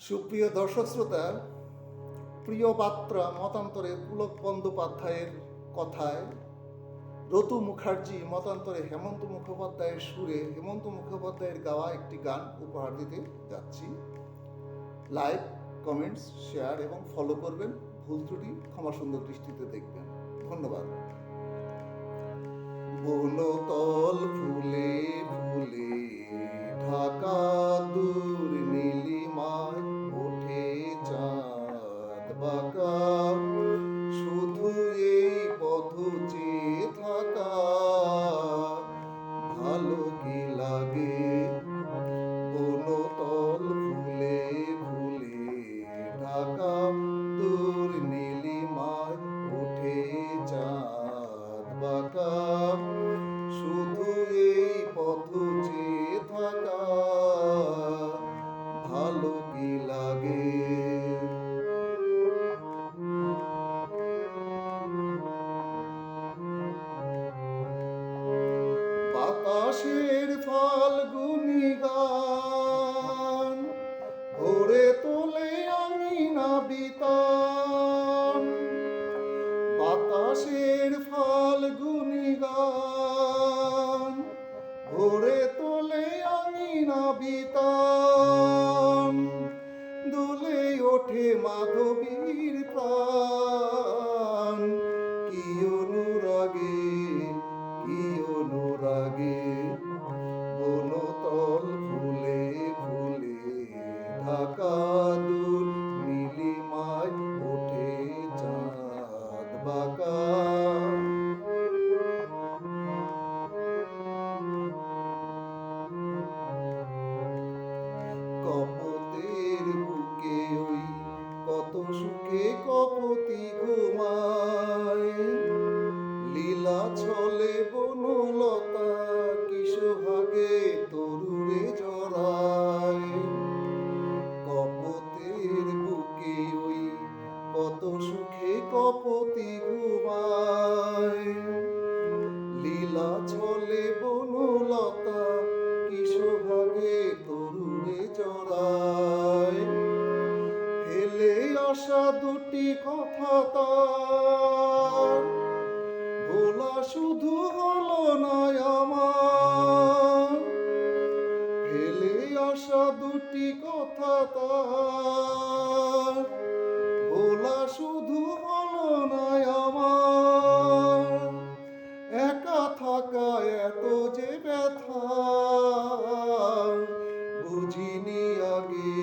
সুপ্রিয় দর্শক শ্রোতা, প্রিয় পাত্রা মতান্তরে পুলক বন্দ্যোপাধ্যায়ের কথায়, রতু মুখার্জি মতান্তরে হেমন্ত মুখোপাধ্যায়ের সুরে হেমন্ত মুখোপাধ্যায়ের গাওয়া একটি গান উপহার দিতে যাচ্ছি। লাইক, কমেন্টস, শেয়ার এবং ফলো করবেন। ভুল ত্রুটি ক্ষমা সুন্দর দৃষ্টিতে দেখবেন। ধন্যবাদ। বনতল ফুলে ফুলে ঢাকা দূর নীলিমায় ওঠে চাঁদ বাঁকা, শুধু এই পথ চেয়ে থাকা ভালো কি লাগে। বনতল ফুলে ফুলে ঢাকা দূর নীলিমায় ওঠে চাঁদ বাঁকা, শুধু এই পথ চেয়ে থাকা ভালো কি লাগে। বাতাসের ফাল্গুনি গান ভরে তোলে আঙিনা বিতান, বাতাসের ফাল্গুনি গান ভরে তোলে আঙিনা বিতান, দোলে ওঠে মাধবীর প্রাণ, কি অনুরাগে কি অনুরাগে। বনতল ফুলে ফুলে ঢাকা দূর নীলিমায় ওঠে চাঁদ বাঁকা। কপতের বুকে ওই কত সুখে কপতি ঘুমায়, লীলা ছলে বনলতা কি সোহাগে তরুরে জড়ায়। কপতের বুকে ওই কত সুখে কপতি ঘুমায়, লীলা ছলে বনলতা কি সোহাগে তরুরে জড়ায়। ফেলে আসা দুটি কথা তার ভোলা শুধু হলো না আমার, ফেলে আসা দুটি কথা তার ভোলা শুধু হলো না আমার। একা থাকা এত যে ব্যথা বুঝিনি আগে।